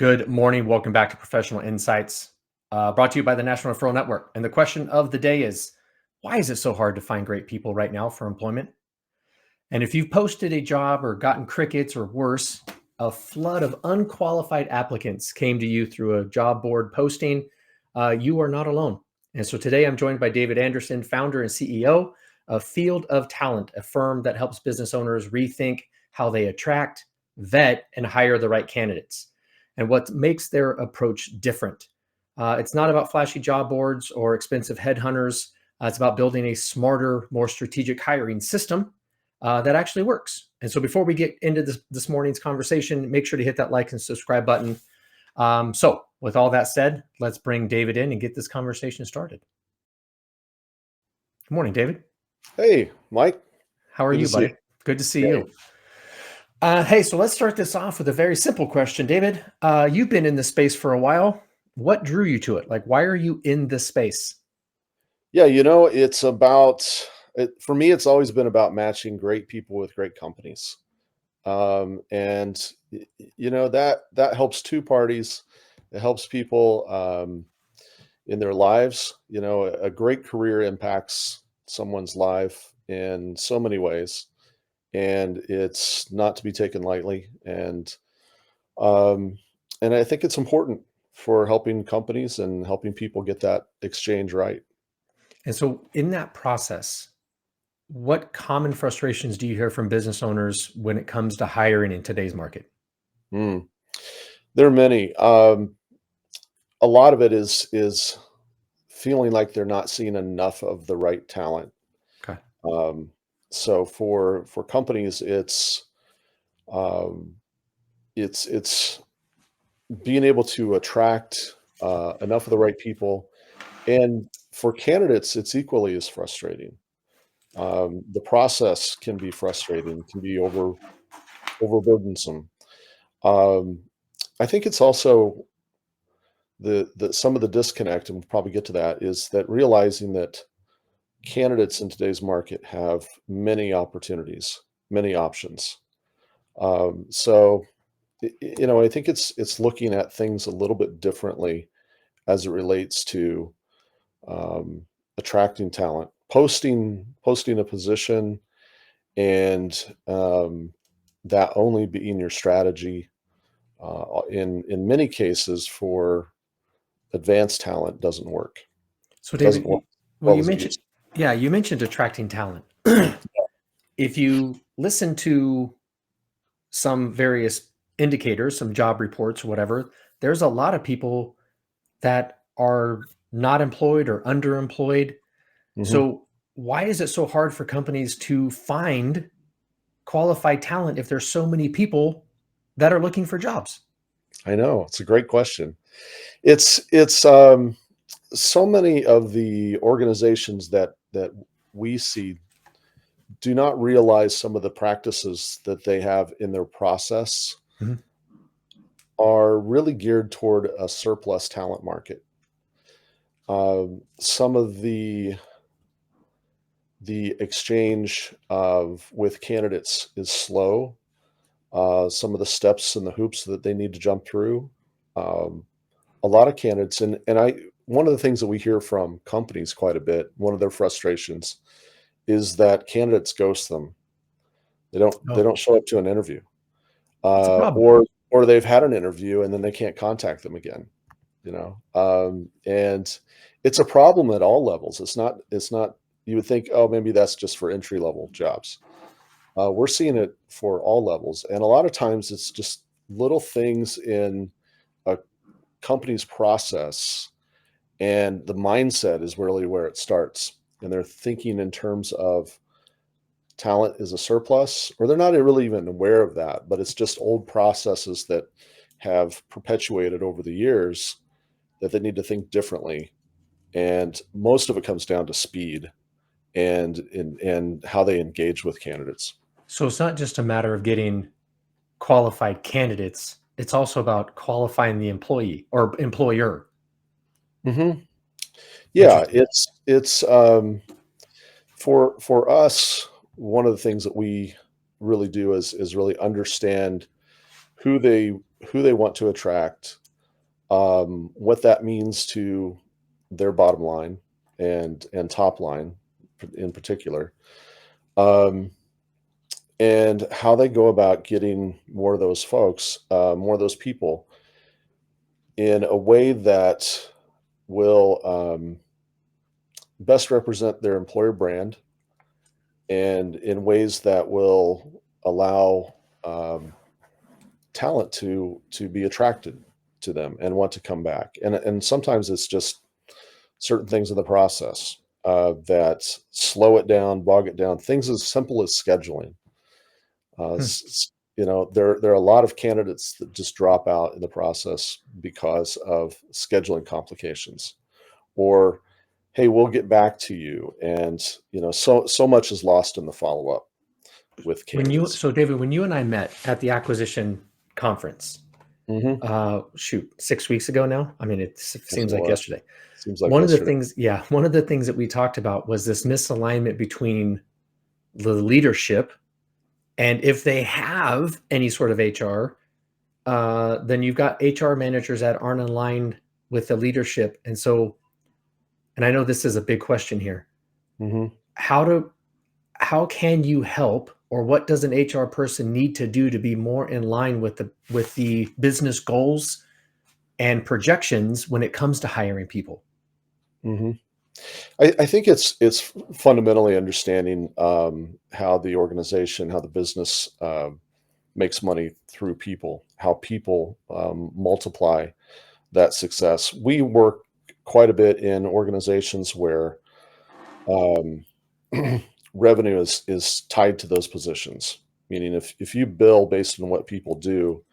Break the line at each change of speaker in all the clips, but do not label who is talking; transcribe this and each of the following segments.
Good morning. Welcome back to Professional Insights, brought to you by the National Referral Network. And the question of the day is, why is it so hard to find great people right now for employment? And if you've posted a job or gotten crickets or worse, a flood of unqualified applicants came to you through a job board posting, you are not alone. And so today I'm joined by David Anderson, founder and CEO of Field of Talent, a firm that helps business owners rethink how they attract, vet, and hire the right candidates and what makes their approach different. It's not about flashy job boards or expensive headhunters. It's about building a smarter, more strategic hiring system that actually works. And so before we get into this morning's conversation, make sure to hit that like and subscribe button. So with all that said, let's bring David in and get this conversation started. Good morning, David.
Hey, Mike.
How are you, buddy? Good to see you. Hey, so let's start this off with a very simple question. David, you've been in this space for a while. What drew you to it? Like, why are you in this space?
Yeah, it's for me, it's always been about matching great people with great companies. And that helps two parties. It helps people in their lives. A great career impacts someone's life in so many ways, and it's not to be taken lightly. Um, and I think it's important for helping companies and helping people get that exchange right.
And so in that process, what common frustrations do you hear from business owners when it comes to hiring in today's market?
Mm. There are many. A lot of it is feeling like they're not seeing enough of the right talent.
Okay.
So for companies, um, it's being able to attract enough of the right people, and for candidates, it's equally as frustrating. The process can be frustrating, can be overburdensome. Um, I think it's also the some of the disconnect, and we'll probably get to that, is that realizing that candidates in today's market have many opportunities, many options. So, I think it's looking at things a little bit differently as it relates to um, attracting talent, posting a position, and that only being your strategy. In many cases, for advanced talent, doesn't work.
So
Doesn't
David,
work as
well,
well
you
as it
mentioned,
used to.
yeah, you mentioned attracting talent. If you listen to some various indicators, some job reports, whatever, there's a lot of people that are not employed or underemployed.
Mhm.
So why is it so hard for companies to find qualified talent if there's so many people that are looking for jobs?
I know, it's a great question. It's so many of the organizations that we see do not realize some of the practices that they have in their process
Mhm.
are really geared toward a surplus talent market. Some of the exchange of with candidates is slow. Some of the steps and the hoops that they need to jump through. Um, a lot of candidates, and I one of the things that we hear from companies quite a bit, one of their frustrations is that candidates ghost them. They
Oh,
don't show up to an interview,
it's a problem.
or they've had an interview and then they can't contact them again. And it's a problem at all levels. It's not. You would think, oh, maybe that's just for entry level jobs. We're seeing it for all levels, and a lot of times it's just little things in a company's process, and the mindset is really where it starts. And they're thinking in terms of talent is a surplus, or they're not really even aware of that, but it's just old processes that have perpetuated over the years that they need to think differently. And most of it comes down to speed and how they engage with candidates.
So it's not just a matter of getting qualified candidates. It's also about qualifying the employee or employer.
Hmm. Yeah,
Interesting.
it's for us, one of the things that we really do is really understand who they who they want to attract, what that means to their bottom line and top line in particular, um, and how they go about getting more of those folks, more of those people in a way that will best represent their employer brand and in ways that will allow talent to be attracted to them and want to come back. And sometimes it's just certain things in the process that slow it down, bog it down. Things as simple as scheduling.
Hmm.
There are a lot of candidates that just drop out in the process because of scheduling complications, or hey, we'll get back to you, and so much is lost in the follow up with candidates.
So David, when you and I met at the acquisition conference,
Hmm.
6 weeks ago now. I mean, it
Yes,
seems
it
like
was.
yesterday.
Seems like yesterday.
One of the things that we talked about was this misalignment between the leadership, and if they have any sort of HR, then you've got HR managers that aren't aligned with the leadership. And so, and I know this is a big question here.
Hmm.
How do how can you help, or what does an HR person need to do to be more in line with the business goals and projections when it comes to hiring people?
Hmm. I think it's fundamentally understanding how the organization, how the business makes money through people, how people multiply that success. We work quite a bit in organizations where um, revenue is tied to those positions. Meaning, if you bill based on what people do,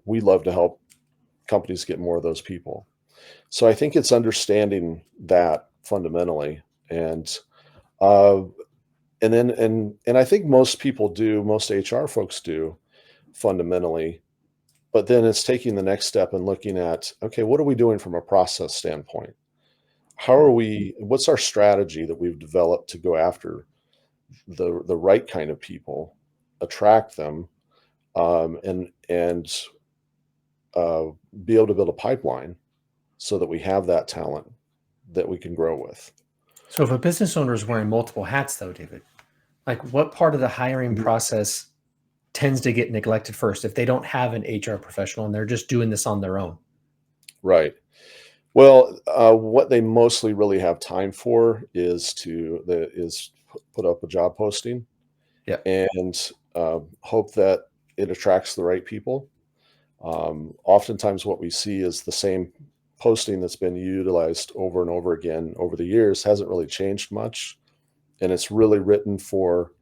we love to help companies get more of those people. So I think it's understanding that fundamentally, and uh, and I think most people do, most HR folks do fundamentally, but then it's taking the next step and looking at, okay, what are we doing from a process standpoint? How are we? What's our strategy that we've developed to go after the right kind of people, attract them, and uh, be able to build a pipeline so that we have that talent that we can grow with.
So if a business owner is wearing multiple hats, though, David, like what part of the hiring
Mhm.
process tends to get neglected first if they don't have an HR professional and they're just doing this on their own?
Right. Well, what they mostly really have time for is put up a job posting
Yeah.
and hope that it attracts the right people. Oftentimes, what we see is the same posting that's been utilized over and over again over the years hasn't really changed much, and it's really written for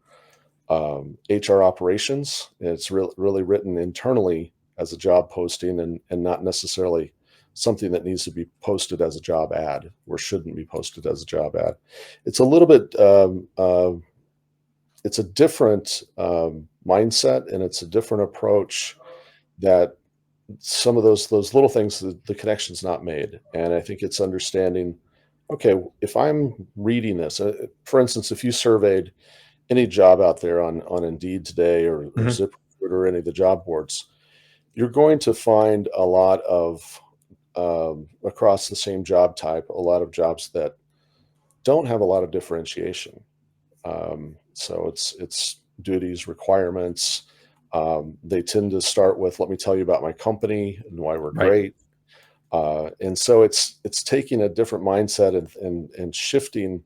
HR operations. It's really written internally as a job posting and not necessarily something that needs to be posted as a job ad or shouldn't be posted as a job ad. It's a little bit, it's a different mindset, and it's a different approach that some of those little things, the connection's not made. And I think it's understanding, okay, if I'm reading this, for instance, if you surveyed any job out there on Indeed today or
Mhm.
ZipRecruiter or any of the job boards, you're going to find a lot of across the same job type, a lot of jobs that don't have a lot of differentiation. So it's duties, requirements. They tend to start with, "Let me tell you about my company and why we're
Right.
great." And so it's taking a different mindset and shifting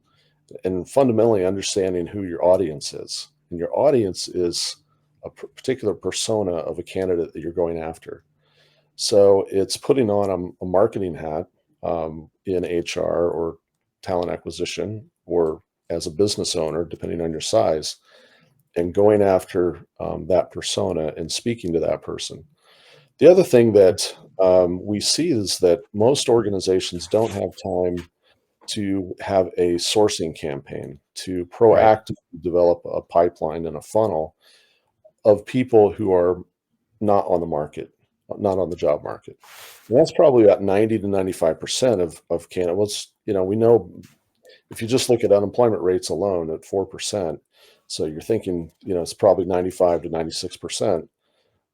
and fundamentally understanding who your audience is. And your audience is a particular persona of a candidate that you're going after. So it's putting on a marketing hat in HR or talent acquisition or as a business owner, depending on your size, and going after that persona and speaking to that person. The other thing that we see is that most organizations don't have time to have a sourcing campaign to
Right.
proactively develop a pipeline and a funnel of people who are not on the market, not on the job market. And that's probably about 90 to 95% of candidates. We know if you just look at unemployment rates alone at 4%, so you're thinking, it's probably 95 to 96%.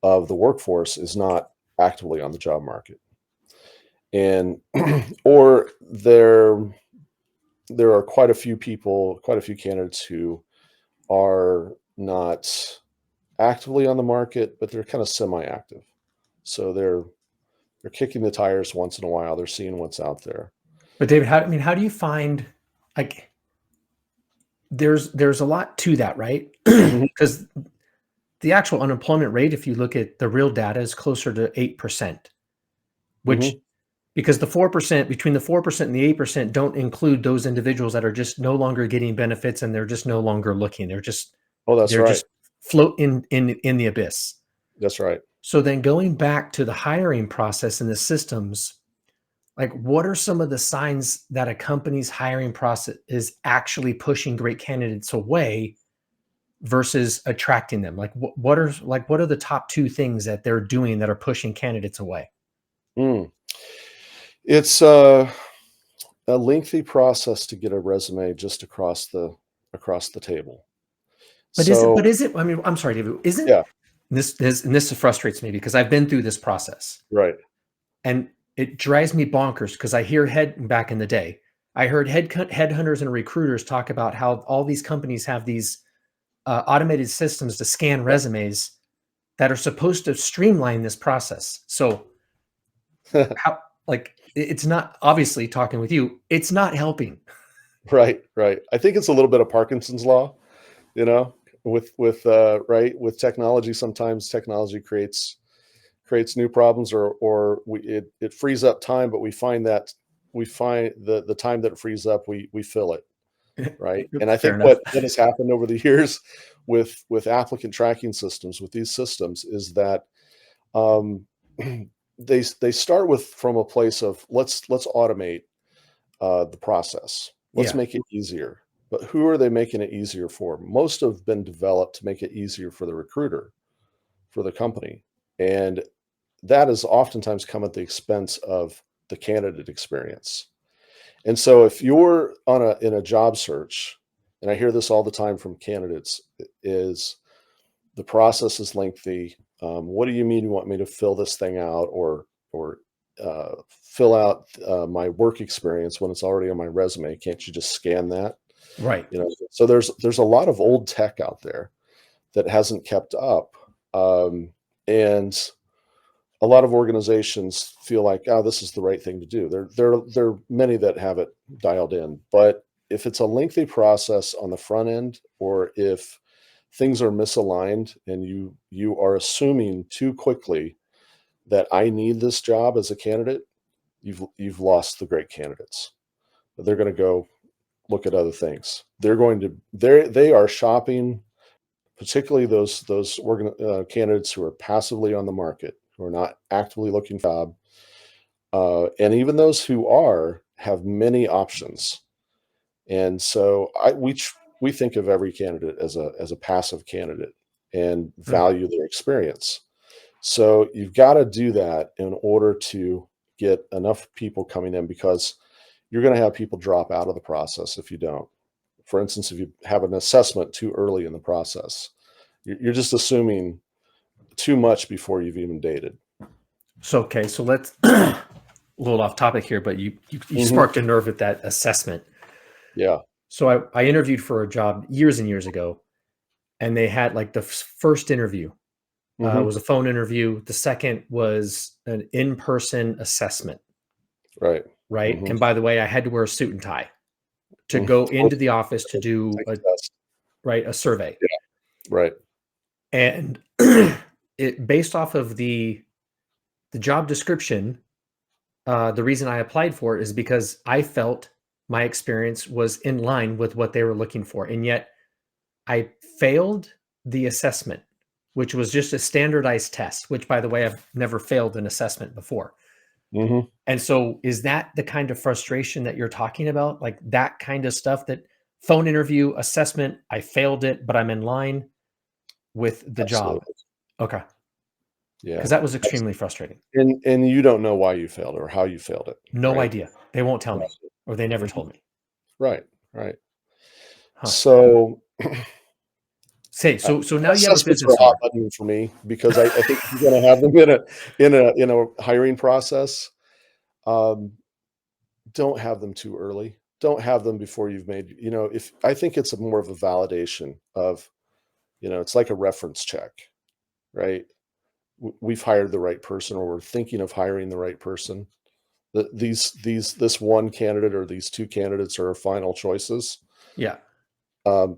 of the workforce is not actively on the job market. And or there are quite a few people, quite a few candidates who are not actively on the market, but they're kind of semi-active. So they're kicking the tires once in a while. They're seeing what's out there.
But David, how do you find, like, there's a lot to that, right?
Mhm,
Because the actual unemployment rate, if you look at the real data, is closer to 8%, which,
mhm.
because the 4%, between the 4% and the 8% don't include those individuals that are just no longer getting benefits and they're just no longer looking.
Oh, that's
They're
right.
just float in the abyss.
That's right.
So then going back to the hiring process and the systems, like, what are some of the signs that a company's hiring process is actually pushing great candidates away versus attracting them? Like, what are the top two things that they're doing that are pushing candidates away?
Mm. It's a lengthy process to get a resume just across the table.
But is it?
So,
But is it? I mean, I'm sorry, David. Isn't
yeah,
this frustrates me because I've been through this process
right.
and it drives me bonkers because I hear head back in the day. I heard headhunters and recruiters talk about how all these companies have these automated systems to scan resumes that are supposed to streamline this process. So how, like, it's not, obviously, talking with you, it's not helping.
Right, right. I think it's a little bit of Parkinson's law, you know, right, with technology, sometimes technology creates new problems or it frees up time, but we find the time that it frees up, we fill it, right? And I
Fair
think
enough.
what has happened over the years with applicant tracking systems, with these systems is that um they start with from a place of let's automate the process. Let's
Yeah.
make it easier. But who are they making it easier for? Most have been developed to make it easier for the recruiter, for the company. And that has oftentimes come at the expense of the candidate experience. And so if you're on a in a job search, and I hear this all the time from candidates, is the process is lengthy. What do you mean you want me to fill this thing out or fill out my work experience when it's already on my resume? Can't you just scan that?
Right.
You know, so there's a lot of old tech out there that hasn't kept up, and a lot of organizations feel like, oh, this is the right thing to do. There are many that have it dialed in, but if it's a lengthy process on the front end, or if things are misaligned and you are assuming too quickly that I need this job as a candidate, you've lost the great candidates. They're going to go look at other things. They are shopping, particularly those candidates who are passively on the market, who are not actively looking for a job, and even those who are have many options. And so we think of every candidate as a passive candidate and
Mm.
value their experience. So you've got to do that in order to get enough people coming in, because you're going to have people drop out of the process if you don't. For instance, if you have an assessment too early in the process, you're just assuming too much before you've even dated.
So, okay, so let's a little off topic here, but you
Hmm.
sparked a nerve with that assessment.
Yeah.
So I interviewed for a job years and years ago, and they had, like, the first interview
Hmm.
was a phone interview. The second was an in-person assessment,
Right.
right?
Hmm.
And by the way, I had to wear a suit and tie to
Hmm.
go into the office to do
Take the test.
a survey.
Yeah. Right.
And it, based off of the job description, the reason I applied for it is because I felt my experience was in line with what they were looking for, and yet I failed the assessment, which was just a standardized test. Which, by the way, I've never failed an assessment before.
Hmm.
And so, is that the kind of frustration that you're talking about? Like, that kind of stuff, that phone interview, assessment, I failed it, but I'm in line with the job.
Absolutely.
Okay. Because
Yeah.
that was extremely frustrating.
And you don't know why you failed or how you failed it,
No
right?
idea. They won't tell me,
Right.
or they never
Mhm.
told me.
Right, right.
Huh.
So
Say, so now you have a
Assessments are a
business
hot
owner.
button for me because I think if you're gonna have them in a hiring process, um, don't have them too early. Don't have them before you've made if I think it's more of a validation of, it's like a reference check, right? We've hired the right person, or we're thinking of hiring the right person. This one candidate or these two candidates are our final choices.
Yeah.
Um,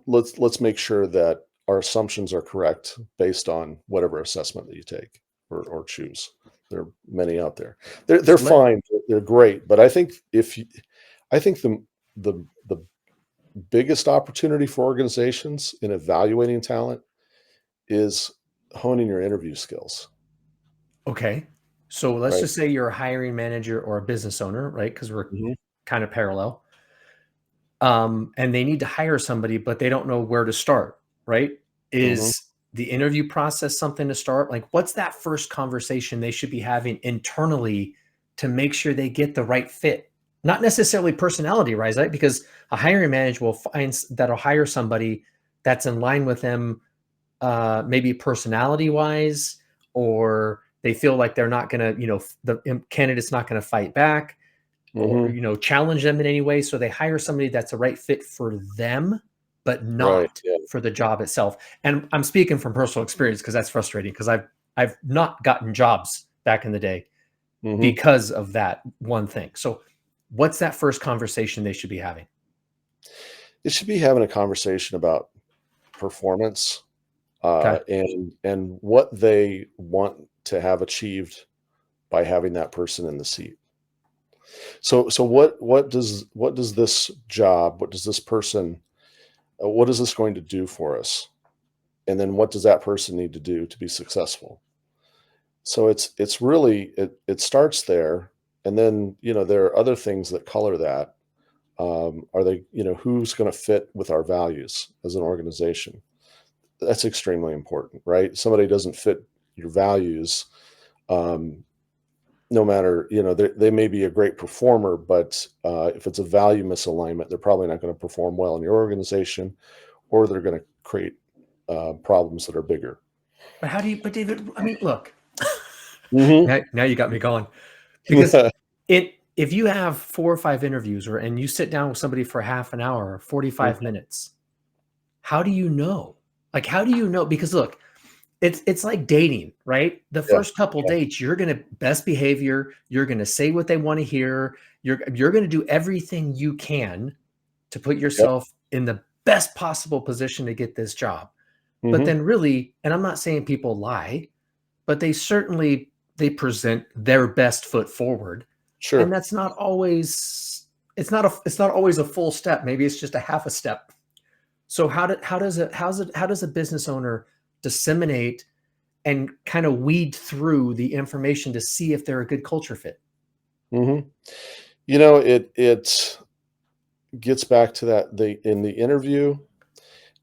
let's make sure that our assumptions are correct based on whatever assessment that you take or choose. There are many out there. They're
So let
fine. They're great, but I think the biggest opportunity for organizations in evaluating talent is honing your interview skills,
Okay. So let's
right?
just say you're a hiring manager or a business owner, right? Because we're
Mhm,
kind of parallel. And they need to hire somebody, but they don't know where to start, right?
mhm,
Is the interview process something to start? Like, what's that first conversation they should be having internally to make sure they get the right fit? Not necessarily personality, right? Because a hiring manager will find that'll hire somebody that's in line with them, maybe personality wise, or they feel like they're not going to, the candidate's not going to fight back or
mhm.
challenge them in any way, so they hire somebody that's the right fit for them but
Right,
not
yeah.
for the job itself. And I'm speaking from personal experience because that's frustrating, because I've not gotten jobs back in the day
Mhm.
because of that one thing. So what's that first conversation they should be having?
It should be having a conversation about performance,
Okay.
and what they want to have achieved by having that person in the seat. So what does this job, what does this person, what is this going to do for us? And then what does that person need to do to be successful? So it's really it starts there, and then there are other things that color that. Are they, who's going to fit with our values as an organization? That's extremely important, right? Somebody doesn't fit your values, um, no matter, they may be a great performer, but if it's a value misalignment, they're probably not going to perform well in your organization, or they're going to create problems that are bigger.
But how do you, but David, I mean, look,
Hmm.
now you got me going. Because if you have 4 or 5 interviews, and you sit down with somebody for half an hour or 45 minutes, how do you know? Like, how do you know? Because look, it's like dating, right? The
Yeah,
first couple
yeah,
dates, you're gonna best behavior, you're gonna say what they want to hear, you're gonna do everything you can to put
yep.
yourself in the best possible position to get this job. But
Hmm.
then really, and I'm not saying people lie, but they present their best foot forward. And
Sure.
that's not always it's not always a full step. Maybe it's just a half a step. So how does a business owner disseminate and kind of weed through the information to see if they're a good culture fit?
Hmm. It gets back to that, in the interview,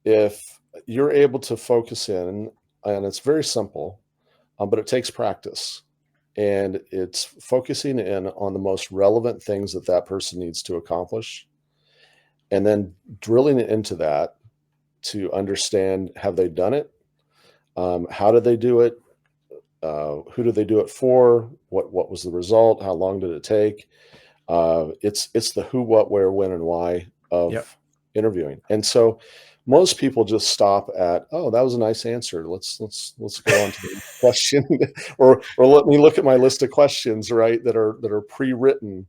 if you're able to focus in, and it's very simple, but it takes practice, and it's focusing in on the most relevant things that that person needs to accomplish, and then drilling into that to understand, have they done it? How did they do it? Who did they do it for? What was the result? How long did it take? It's the who, what, where, when, and why
Yep.
of interviewing. And so most people just stop at, oh, that was a nice answer. Let's go on to the next question, or let me look at my list of questions, right, that are pre-written.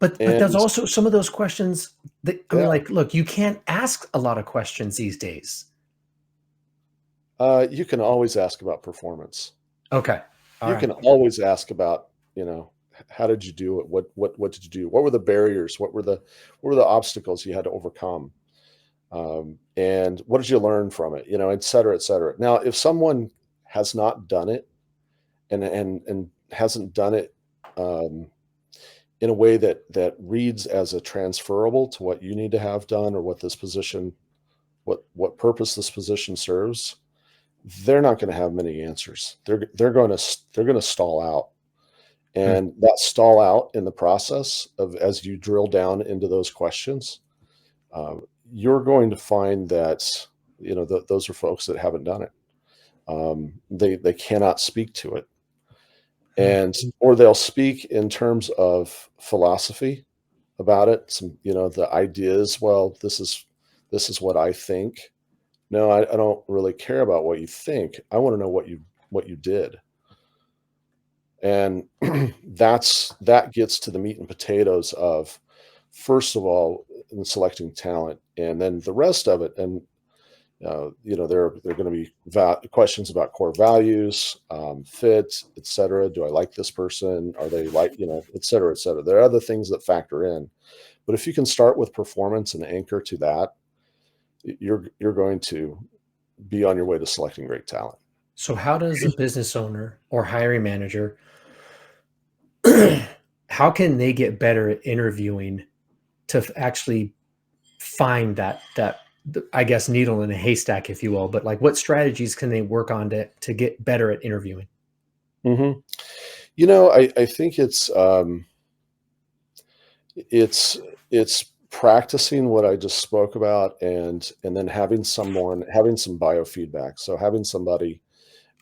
But
And
there's also some of those questions that, I mean,
yeah,
like, look, you can't ask a lot of questions these days.
you can always ask about performance.
Okay. All
You
right.
can always ask about, how did you do it? What did you do? What were the barriers? What were the obstacles you had to overcome? And what did you learn from it? Et cetera, et cetera. Now, if someone has not done it, and hasn't done it, um, in a way that reads as a transferable to what you need to have done, or what purpose this position serves, they're not going to have many answers. They're going to stall out,
Hmm.
and that stall out in the process of, as you drill down into those questions, uh, you're going to find that those are folks that haven't done it. They cannot speak to it,
Hmm.
and or they'll speak in terms of philosophy about it. Some, the ideas. Well, this is what I think. No, I don't really care about what you think. I want to know what you did. And that gets to the meat and potatoes of, first of all, in selecting talent, and then the rest of it. And there are going to be questions about core values, fit, et cetera. Do I like this person? Are they like, et cetera, et cetera. There are other things that factor in, but if you can start with performance and anchor to that, you're going to be on your way to selecting great talent.
So how does a business owner or hiring manager, how can they get better at interviewing to actually find that I guess needle in a haystack, if you will, but like what strategies can they work on to get better at interviewing?
hmm I think it's practicing what I just spoke about, and then having some biofeedback. So having somebody,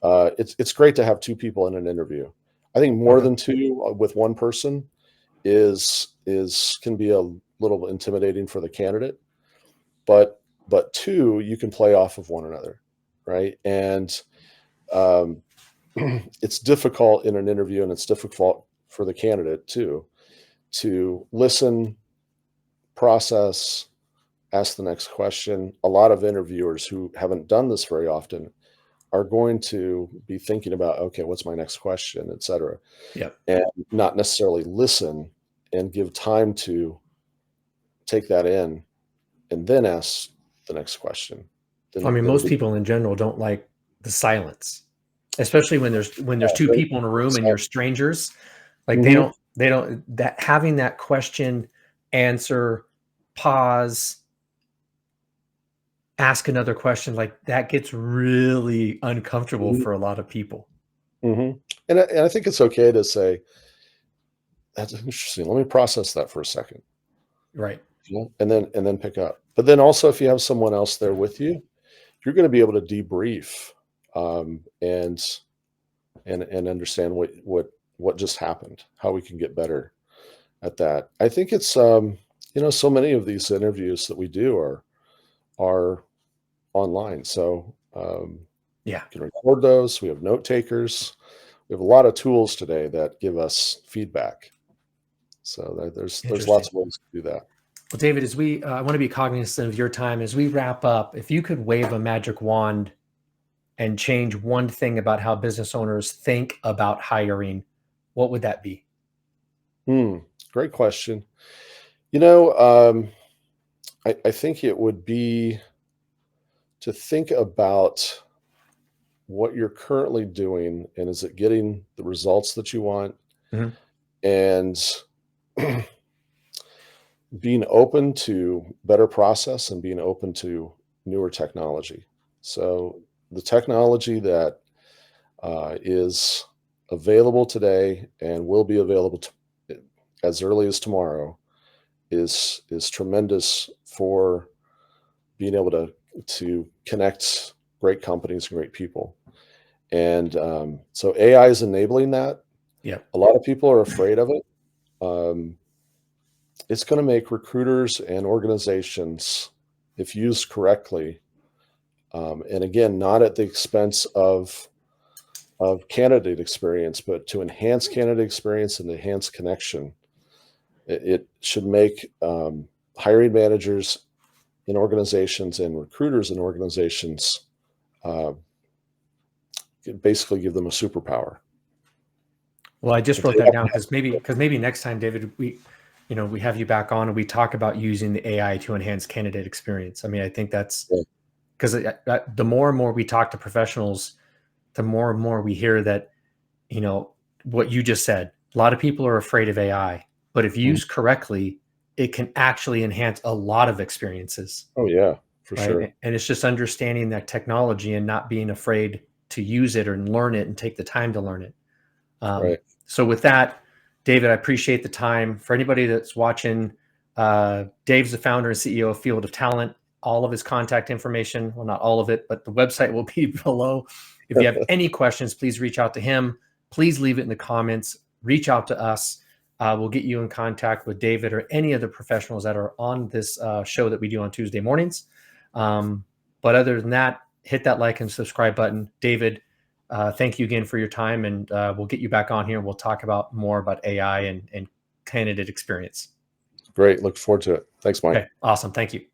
it's great to have two people in an interview. I think more
Okay.
than two with one person is can be a little intimidating for the candidate, but two, you can play off of one another, right? And um, it's difficult in an interview, and it's difficult for the candidate too, to listen, process, ask the next question. A lot of interviewers who haven't done this very often are going to be thinking about, okay, what's my next question, et cetera,
Yep.
and not necessarily listen and give time to take that in and then ask the next question.
I mean,
Then
most
be,
people in general don't like the silence, especially when there's two
very
people in a room and you're
excited.
strangers. Like they
Mhm,
don't they don't that having that question, answer, pause, ask another question, like that gets really uncomfortable
mhm,
for a lot of people.
mhm. And I think it's okay to say, "That's interesting. Let me process that for a second,"
Right.
and then pick up. But then also, if you have someone else there with you, you're gonna be able to debrief, and understand what just happened, how we can get better at that. I think it's, so many of these interviews that we do are online. So,
Yeah,
you can record those. We have note takers. We have a lot of tools today that give us feedback. So there's lots
interesting.
of ways to do that.
Well, David, as we I want to be cognizant of your time as we wrap up. If you could wave a magic wand and change one thing about how business owners think about hiring, what would that be?
Hmm, great question. You know, I think it would be to think about what you're currently doing, and is it getting the results that you want,
Mhm.
and being open to better process and being open to newer technology. So the technology that is available today and will be available as early as tomorrow is tremendous for being able to connect great companies and great people. And so AI is enabling that.
Yep.
A lot of people are afraid of it. Um, it's going to make recruiters and organizations, if used correctly, and again, not at the expense of candidate experience, but to enhance candidate experience and enhance connection. It should make hiring managers in organizations and recruiters in organizations, uh, basically give them a superpower.
Well, I just
But
wrote
they
that
have
down
to
because maybe next time, David, we have you back on and we talk about using the AI to enhance candidate experience. I mean, I think that's
have,
because the more and more we talk to professionals, the more and more we hear that you know what you just said. A lot of people are afraid of AI, but if
Mhm.
used correctly, it can actually enhance a lot of experiences,
Oh yeah, for sure.
right? And it's just understanding that technology and not being afraid to use it or learn it and take the time to learn it.
Right.
So with that, David, I appreciate the time. For anybody that's watching, Dave's the founder and CEO of Field of Talent. all of his contact information. Well, not all of it, but the website will be below. If you have any questions, please reach out to him. Please leave it in the comments. Reach out to us. We'll get you in contact with David or any of the professionals that are on this show that we do on Tuesday mornings. But other than that, hit that like and subscribe button. David, thank you again for your time, and we'll get you back on here and we'll talk about more about AI and candidate experience.
Great. Look forward to it. Thanks, Mike.
Okay, awesome. Thank you.